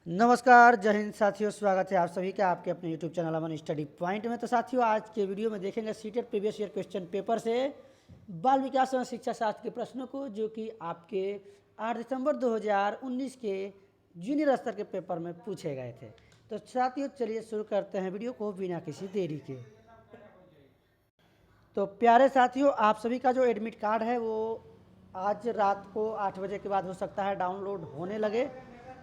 नमस्कार, जय हिंद साथियों। स्वागत है आप सभी का आपके अपने YouTube चैनल अमन स्टडी पॉइंट में। तो साथियों, आज के वीडियो में देखेंगे CTET previous year question paper से बाल विकास एवं शिक्षा शास्त्र के प्रश्नों को, जो कि आपके 8 दिसंबर 2019 के जूनियर स्तर के पेपर में पूछे गए थे। तो साथियों, चलिए शुरू करते हैं वीडियो को बिना किसी देरी के। तो प्यारे साथियों, आप सभी का जो एडमिट कार्ड है वो आज रात को 8 बजे के बाद हो सकता है डाउनलोड होने लगे।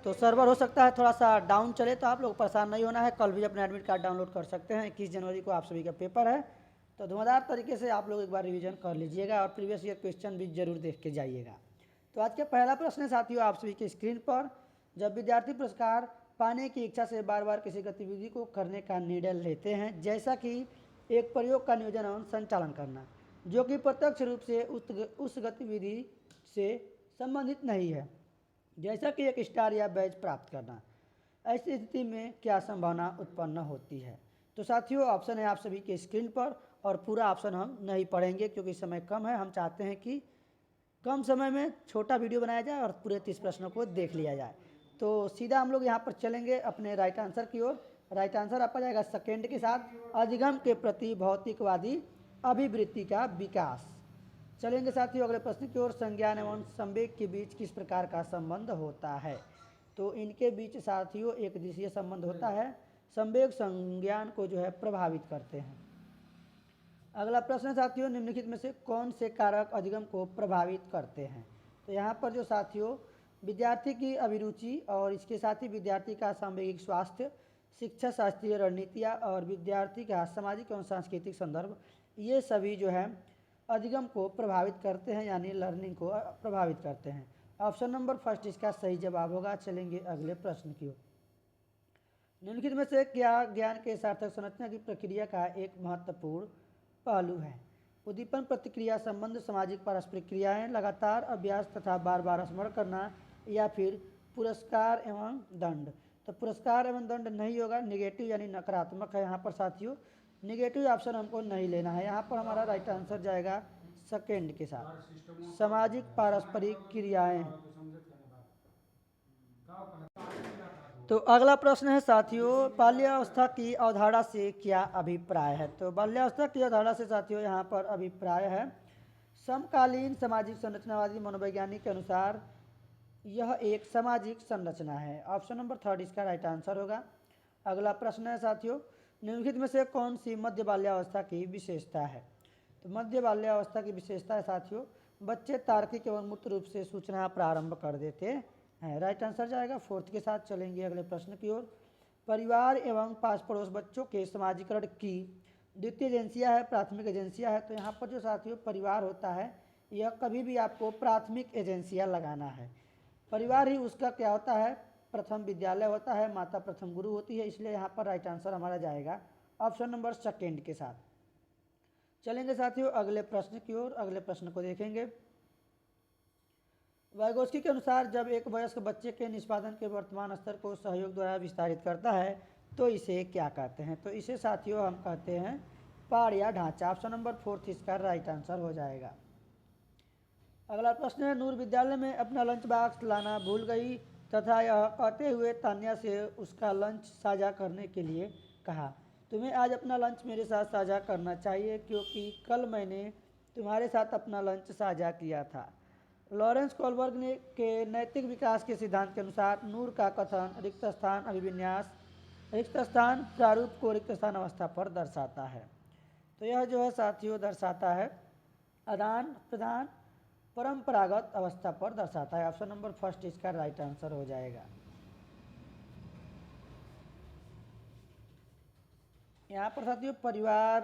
तो सर्वर हो सकता है थोड़ा सा डाउन चले, तो आप लोग परेशान नहीं होना है। कल भी अपना एडमिट कार्ड डाउनलोड कर सकते हैं। 21 जनवरी को आप सभी का पेपर है, तो धुआंधार तरीके से आप लोग एक बार रिवीजन कर लीजिएगा और प्रीवियस ईयर क्वेश्चन भी जरूर देख के जाइएगा। तो आज का पहला प्रश्न है साथियों आप सभी के स्क्रीन पर। जब विद्यार्थी पुरस्कार पाने की इच्छा से बार बार किसी गतिविधि को करने का निर्णय लेते हैं, जैसा कि एक प्रयोग का नियोजन एवं संचालन करना, जो कि प्रत्यक्ष रूप से उस गतिविधि से संबंधित नहीं है, जैसा कि एक स्टार या बैच प्राप्त करना, ऐसी स्थिति में क्या संभावना उत्पन्न होती है। तो साथियों, ऑप्शन है आप सभी के स्क्रीन पर, और पूरा ऑप्शन हम नहीं पढ़ेंगे क्योंकि समय कम है। हम चाहते हैं कि कम समय में छोटा वीडियो बनाया जाए और पूरे 30 प्रश्नों को देख लिया जाए। तो सीधा हम लोग यहाँ पर चलेंगे अपने राइट आंसर की ओर। राइट आंसर आपका जाएगा सेकेंड के साथ, अधिगम के प्रति भौतिकवादी अभिवृत्ति का विकास। चलेंगे साथियों अगले प्रश्न की ओर। संज्ञान एवं संवेग के बीच किस प्रकार का संबंध होता है। तो इनके बीच साथियों एक दिशीय संबंध होता है। संवेग संज्ञान को जो है प्रभावित करते हैं। अगला प्रश्न साथियों, निम्नलिखित में से कौन से कारक अधिगम को प्रभावित करते हैं। तो यहाँ पर जो साथियों विद्यार्थी की अभिरुचि और इसके साथ ही विद्यार्थी का सामूहिक स्वास्थ्य, शिक्षा शास्त्रीय रणनीतियाँ और विद्यार्थी का सामाजिक एवं सांस्कृतिक संदर्भ, ये सभी जो है अधिगम को प्रभावित करते हैं, यानी लर्निंग को प्रभावित करते हैं। ऑप्शन नंबर फर्स्ट इसका सही जवाब होगा। चलेंगे अगले प्रश्न की ओर। निम्नलिखित में से क्या ज्ञान के सार्थक संरचना की प्रक्रिया का एक महत्वपूर्ण पहलू है। उद्दीपन, प्रतिक्रिया, संबंध, सामाजिक पारस्परिक क्रियाएं, लगातार अभ्यास तथा बार बार स्मरण करना, या फिर पुरस्कार एवं दंड। तो पुरस्कार एवं दंड नहीं होगा, निगेटिव यानी नकारात्मक है यहाँ पर साथियों। निगेटिव ऑप्शन हमको नहीं लेना है। यहाँ पर हमारा राइट आंसर जाएगा सेकेंड के साथ, सामाजिक पारस्परिक क्रियाएं। तो अगला प्रश्न है साथियों, बाल्यावस्था की अवधारणा से क्या अभिप्राय है। तो बाल्यावस्था की अवधारणा से साथियों यहाँ पर अभिप्राय है, समकालीन सामाजिक संरचनावादी मनोवैज्ञानिक के अनुसार यह एक सामाजिक संरचना है। ऑप्शन नंबर थर्ड इसका राइट आंसर होगा। अगला प्रश्न है साथियों, निम्नलिखित में से कौन सी मध्य बाल्यावस्था की विशेषता है। तो मध्य बाल्यावस्था की विशेषता है साथियों, बच्चे तार्किक एवं मूर्त रूप से सूचना प्रारंभ कर देते हैं। राइट आंसर जाएगा फोर्थ के साथ। चलेंगे अगले प्रश्न की ओर। परिवार एवं पास पड़ोस बच्चों के समाजीकरण की द्वितीय एजेंसियाँ है, प्राथमिक एजेंसियाँ है। तो यहाँ पर जो साथियों परिवार होता है, यह कभी भी आपको प्राथमिक एजेंसियाँ लगाना है। परिवार ही उसका क्या होता है, प्रथम विद्यालय होता है, माता प्रथम गुरु होती है। इसलिए यहाँ पर राइट आंसर हमारा जाएगा ऑप्शन नंबर सेकेंड के साथ। चलेंगे साथियों अगले प्रश्न की ओर। अगले प्रश्न को देखेंगे। वाइगोस्की के अनुसार जब एक वयस्क बच्चे के निष्पादन के वर्तमान स्तर को सहयोग द्वारा विस्तारित करता है तो इसे क्या कहते हैं। तो इसे साथियों हम कहते हैं पाड़ या ढांचा। ऑप्शन नंबर फोर्थ इसका राइट आंसर हो जाएगा। अगला प्रश्न है, नूर विद्यालय में अपना लंच बॉक्स लाना भूल गई तथा यह कहते हुए तान्या से उसका लंच साझा करने के लिए कहा, तुम्हें आज अपना लंच मेरे साथ साझा करना चाहिए क्योंकि कल मैंने तुम्हारे साथ अपना लंच साझा किया था। लॉरेंस कोलबर्ग ने के नैतिक विकास के सिद्धांत के अनुसार नूर का कथन रिक्त स्थान अभिविन्यास, रिक्त स्थान प्रारूप को रिक्त स्थान अवस्था पर दर्शाता है। तो यह जो है साथियों दर्शाता है आदान प्रदान परंपरागत अवस्था पर दर्शाता है। ऑप्शन नंबर फर्स्ट इसका राइट आंसर हो जाएगा। यहाँ पर साथियों परिवार,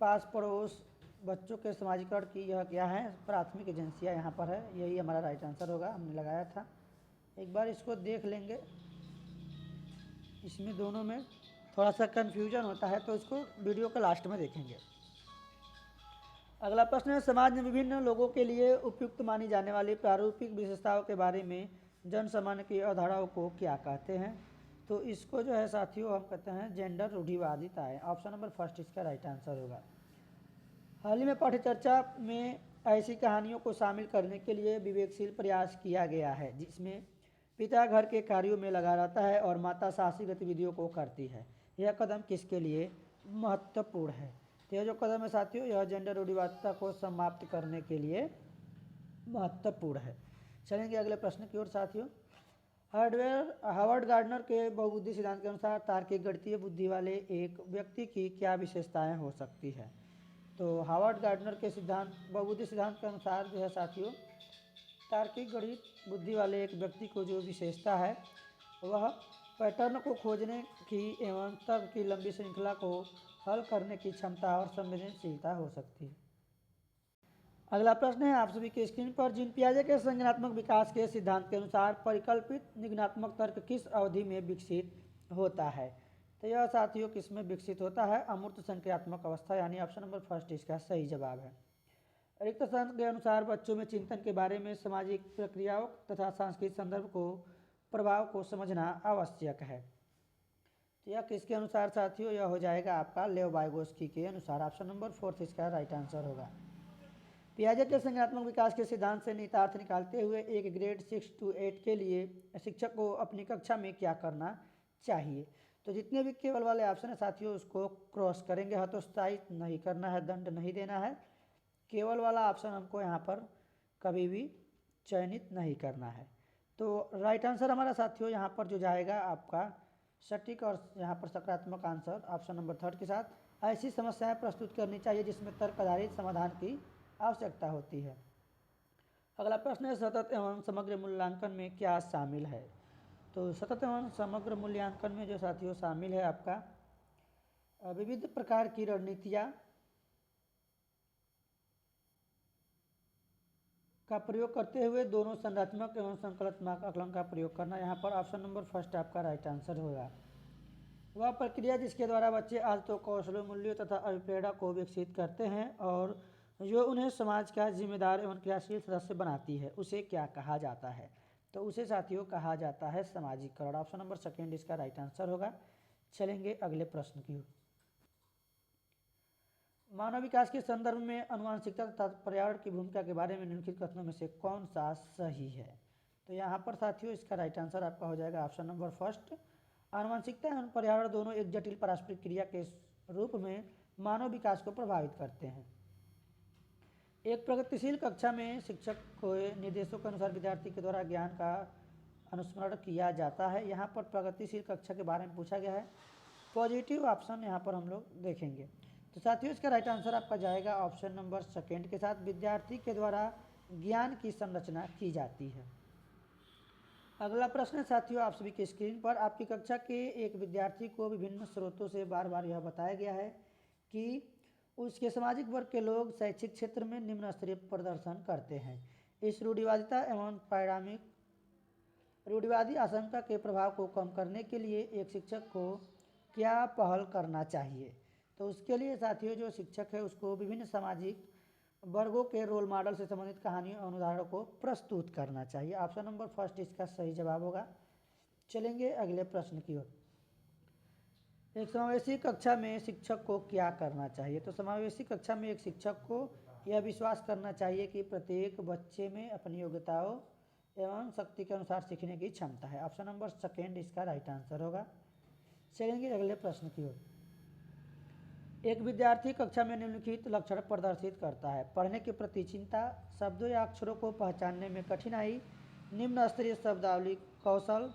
पास पड़ोस बच्चों के समाजीकरण की यह क्या है, प्राथमिक एजेंसियाँ यहाँ पर है। यही हमारा राइट आंसर होगा, हमने लगाया था। एक बार इसको देख लेंगे, इसमें दोनों में थोड़ा सा कन्फ्यूजन होता है, तो इसको वीडियो के लास्ट में देखेंगे। अगला प्रश्न है, समाज में विभिन्न लोगों के लिए उपयुक्त मानी जाने वाली प्रारूपिक विशेषताओं के बारे में जन सामान्य की अवधारणाओं को क्या कहते हैं। तो इसको जो है साथियों हम कहते हैं जेंडर रूढ़िवादिता है। ऑप्शन नंबर फर्स्ट इसका राइट आंसर होगा। हाल ही में पाठ्यचर्चा में ऐसी कहानियों को शामिल करने के लिए विवेकशील प्रयास किया गया है जिसमें पिता घर के कार्यों में लगा रहता है और माता साहसी गतिविधियों को करती है। यह कदम किसके लिए महत्वपूर्ण है? तो यह जो कदम है साथियों, यह जेंडर रूढ़िवादिता को समाप्त करने के लिए महत्वपूर्ण है। चलेंगे अगले प्रश्न की ओर साथियों। हार्वर्ड गार्डनर के बहुबुद्धि सिद्धांत के अनुसार तार्किक गणितीय बुद्धि वाले एक व्यक्ति की क्या विशेषताएं हो सकती है? तो हार्वर्ड गार्डनर के बहुबुद्धि सिद्धांत के अनुसार जो है साथियों, तार्किक गणित बुद्धि वाले एक व्यक्ति को जो विशेषता है वह पैटर्न को खोजने की एवं तर्क की लंबी श्रृंखला को हल करने की क्षमता और संवेदनशीलता हो सकती है। अगला प्रश्न है आप सभी के स्क्रीन पर। जीन पियाजे के संज्ञानात्मक विकास के सिद्धांत के अनुसार परिकल्पित निगमनात्मक तर्क किस अवधि में विकसित होता है? तो यह साथियों किस में विकसित होता है? अमूर्त संक्रियात्मक अवस्था, यानी ऑप्शन नंबर फर्स्ट इसका सही जवाब है। रिक्तसन के अनुसार बच्चों में चिंतन के बारे में सामाजिक प्रक्रियाओं तथा सांस्कृतिक संदर्भ को प्रभाव को समझना आवश्यक है। तो यह किसके अनुसार साथियों? यह हो जाएगा आपका लेव वाइगोस्की के अनुसार। ऑप्शन नंबर फोर्थ इसका राइट आंसर होगा। पियाजे के संज्ञानात्मक विकास के सिद्धांत से निहितार्थ निकालते हुए एक ग्रेड 6 to 8 के लिए शिक्षक को अपनी कक्षा में क्या करना चाहिए? तो जितने भी केवल वाले ऑप्शन है साथियों उसको क्रॉस करेंगे। हतोत्साहित नहीं करना है, दंड नहीं देना है। केवल वाला ऑप्शन हमको यहाँ पर कभी भी चयनित नहीं करना है। तो राइट आंसर हमारा साथियों यहाँ पर जो जाएगा आपका सटीक और यहाँ पर सकारात्मक आंसर ऑप्शन नंबर थर्ड के साथ ऐसी समस्याएं प्रस्तुत करनी चाहिए जिसमें तर्क आधारित समाधान की आवश्यकता होती है। अगला प्रश्न है सतत एवं समग्र मूल्यांकन में क्या शामिल है? तो सतत एवं समग्र मूल्यांकन में जो साथियों शामिल है आपका विविध प्रकार की रणनीतियाँ का प्रयोग करते हुए दोनों संरचनात्मक एवं संकल्पात्मक आकलन का प्रयोग करना। यहाँ पर ऑप्शन नंबर फर्स्ट आपका राइट आंसर होगा। वह प्रक्रिया जिसके द्वारा बच्चे आदतों, कौशलों, मूल्यों तथा अभिप्रेरणा को विकसित करते हैं और जो उन्हें समाज का जिम्मेदार एवं क्रियाशील सदस्य बनाती है, उसे क्या कहा जाता है? तो उसे साथियों कहा जाता है सामाजिकरण। ऑप्शन नंबर सेकेंड इसका राइट आंसर होगा। चलेंगे अगले प्रश्न की ओर। मानव विकास के संदर्भ में आनुवंशिकता तथा पर्यावरण की भूमिका के बारे में निम्नलिखित कथनों में से कौन सा सही है? तो यहाँ पर साथियों इसका राइट आंसर आपका हो जाएगा ऑप्शन नंबर फर्स्ट। आनुवंशिकता एवं पर्यावरण दोनों एक जटिल पारस्परिक क्रिया के रूप में मानव विकास को प्रभावित करते हैं। एक प्रगतिशील कक्षा में शिक्षक को निर्देशों के अनुसार विद्यार्थी के द्वारा ज्ञान का अनुस्मरण किया जाता है। यहाँ पर प्रगतिशील कक्षा के बारे में पूछा गया है। पॉजिटिव ऑप्शन यहाँ पर हम लोग देखेंगे। तो साथियों इसका राइट आंसर आपका जाएगा ऑप्शन नंबर सेकेंड के साथ, विद्यार्थी के द्वारा ज्ञान की संरचना की जाती है। अगला प्रश्न है साथियों आप सभी की स्क्रीन पर। आपकी कक्षा के एक विद्यार्थी को विभिन्न स्रोतों से बार बार यह बताया गया है कि उसके सामाजिक वर्ग के लोग शैक्षिक क्षेत्र में निम्न स्तरीय प्रदर्शन करते हैं। इस रूढ़िवादिता एवं रूढ़िवादी आशंका के प्रभाव को कम करने के लिए एक शिक्षक को क्या पहल करना चाहिए? तो उसके लिए साथियों जो शिक्षक है उसको विभिन्न सामाजिक वर्गों के रोल मॉडल से संबंधित कहानियों और उदाहरणों को प्रस्तुत करना चाहिए। ऑप्शन नंबर फर्स्ट इसका सही जवाब होगा। चलेंगे अगले प्रश्न की ओर। एक समावेशी कक्षा में शिक्षक को क्या करना चाहिए? तो समावेशी कक्षा में एक शिक्षक को यह विश्वास करना चाहिए कि प्रत्येक बच्चे में अपनी योग्यताओं एवं शक्ति के अनुसार सीखने की क्षमता है। ऑप्शन नंबर सेकेंड इसका राइट आंसर होगा। चलेंगे अगले प्रश्न की ओर। एक विद्यार्थी कक्षा में निम्नलिखित लक्षण प्रदर्शित करता है: पढ़ने के प्रति चिंता, शब्दों या अक्षरों को पहचानने में कठिनाई, निम्न स्तरीय शब्दावली कौशल,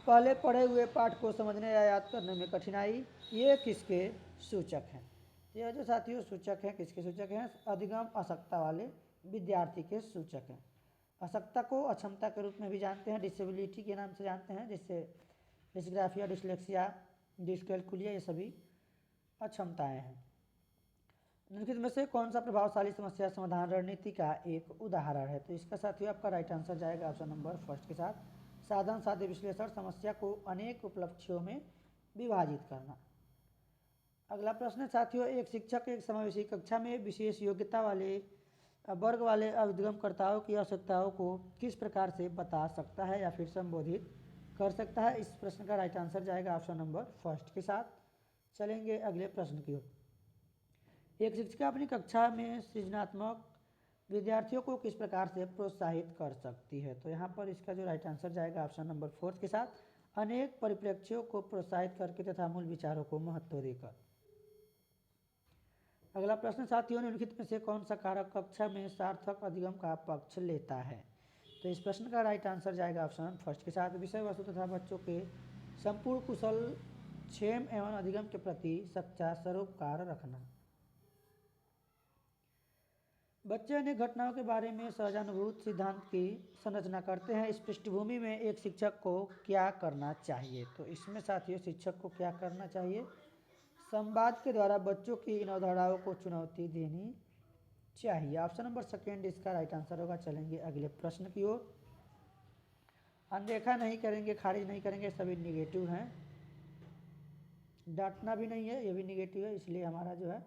पहले पढ़े हुए पाठ को समझने या याद करने में कठिनाई। ये किसके सूचक हैं? यह जो साथियों सूचक हैं किसके सूचक हैं? अधिगम अशक्तता वाले विद्यार्थी के सूचक हैं। अशक्तता को अक्षमता के रूप में भी जानते हैं, डिसेबिलिटी के नाम से जानते हैं, जिससे डिस्ग्राफिया, डिसलेक्सिया, डिसकैलकुलिया ये सभी अक्षमताएं हैं। निम्नलिखित में से कौन सा प्रभावशाली समस्या समाधान रणनीति का एक उदाहरण है? तो इसका साथियों आपका राइट आंसर जाएगा ऑप्शन नंबर फर्स्ट के साथ, साधन साध्य विश्लेषण, समस्या को अनेक उपलक्ष्यों में विभाजित करना। अगला प्रश्न है साथियों, एक शिक्षक एक समावेशी कक्षा में विशेष योग्यता वाले वर्ग वाले अभिगमकर्ताओं की आवश्यकताओं को किस प्रकार से बता सकता है या फिर संबोधित कर सकता है? इस प्रश्न का राइट आंसर जाएगा ऑप्शन नंबर फर्स्ट के साथ। चलेंगे अगले प्रश्न की ओर। एक शिक्षिका अपनी कक्षा में सृजनात्मक विद्यार्थियों को किस प्रकार से प्रोत्साहित कर सकती है। तो यहाँ पर इसका जो राइट आंसर जाएगा ऑप्शन नंबर 4 के साथ, अनेक परिप्रेक्ष्यों को प्रोत्साहित करके तथा मूल विचारों को महत्व देकर। अगला प्रश्न, साथियों निम्नलिखित में से कौन सा कारक कक्षा में सार्थक अधिगम का पक्ष लेता है। तो इस प्रश्न का राइट आंसर जाएगा ऑप्शन फर्स्ट के साथ, विषय वस्तु तथा बच्चों के संपूर्ण कुशल क्षेम एवं अधिगम के प्रति सच्चा सरोकार रखना। बच्चे अनेक घटनाओं के बारे में सहजानुभूत सिद्धांत की संरचना करते हैं। इस पृष्ठभूमि में एक शिक्षक को क्या करना चाहिए। तो इसमें साथियों शिक्षक को क्या करना चाहिए, संवाद के द्वारा बच्चों की इन अवधारणाओं को चुनौती देनी चाहिए। ऑप्शन नंबर सेकेंड इसका राइट आंसर होगा। चलेंगे अगले प्रश्न की ओर। अनदेखा नहीं करेंगे, खारिज नहीं करेंगे, सभी निगेटिव हैं। डांटना भी नहीं है, ये भी निगेटिव है, इसलिए हमारा जो है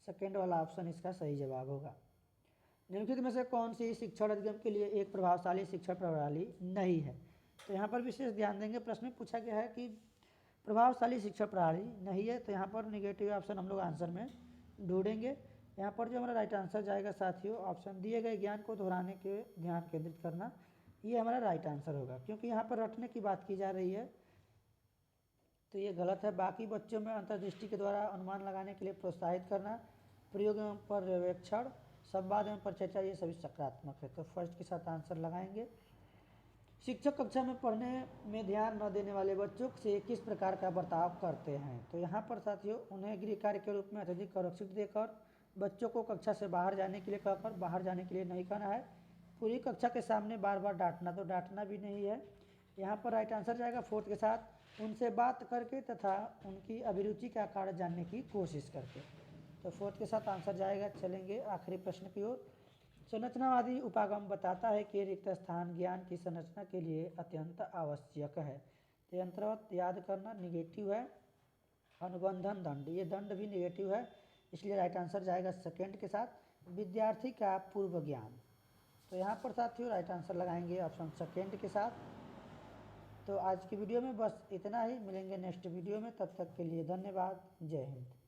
सेकेंड वाला ऑप्शन इसका सही जवाब होगा। निम्नलिखित में से कौन सी शिक्षण अधिगम के लिए एक प्रभावशाली शिक्षण प्रणाली नहीं है। तो यहाँ पर विशेष ध्यान देंगे, प्रश्न में पूछा गया है कि प्रभावशाली शिक्षण प्रणाली नहीं है, तो यहाँ पर निगेटिव ऑप्शन हम लोग आंसर में ढूंढेंगे। यहाँ पर जो हमारा राइट आंसर जाएगा साथियों, ऑप्शन दिए गए ज्ञान को दोहराने के ध्यान केंद्रित करना, ये हमारा राइट आंसर होगा, क्योंकि यहाँ पर रटने की बात की जा रही है, तो ये गलत है। बाकी बच्चों में अंतर्दृष्टि के द्वारा अनुमान लगाने के लिए प्रोत्साहित करना, प्रयोग एवं पर्यवेक्षण, संवाद एवं परिचर्चा, ये सभी सकारात्मक है। तो फर्स्ट के साथ आंसर लगाएंगे। शिक्षक कक्षा में पढ़ने में ध्यान न देने वाले बच्चों से किस प्रकार का बर्ताव करते हैं। तो यहाँ पर साथियों उन्हें गृह कार्य के रूप में अत्यधिक आरक्षित देकर, बच्चों को कक्षा से बाहर जाने के लिए कहकर, बाहर जाने के लिए नहीं कहना है, पूरी कक्षा के सामने बार बार डांटना, तो डांटना भी नहीं है। यहाँ पर राइट आंसर जाएगा फोर्थ के साथ, उनसे बात करके तथा उनकी अभिरुचि का कारण जानने की कोशिश करके। तो फोर्थ के साथ आंसर जाएगा। चलेंगे आखिरी प्रश्न की ओर। संरचनावादी उपागम बताता है कि रिक्त स्थान ज्ञान की संरचना के लिए अत्यंत आवश्यक है। तो अंतर्गत याद करना निगेटिव है। अनुबंधन दंड, ये दंड भी निगेटिव है, इसलिए राइट आंसर जाएगा सेकेंड के साथ, विद्यार्थी का पूर्व ज्ञान। तो यहाँ पर साथियों राइट आंसर लगाएंगे ऑप्शन सेकेंड के साथ। तो आज की वीडियो में बस इतना ही, मिलेंगे नेक्स्ट वीडियो में, तब तक के लिए धन्यवाद, जय हिंद।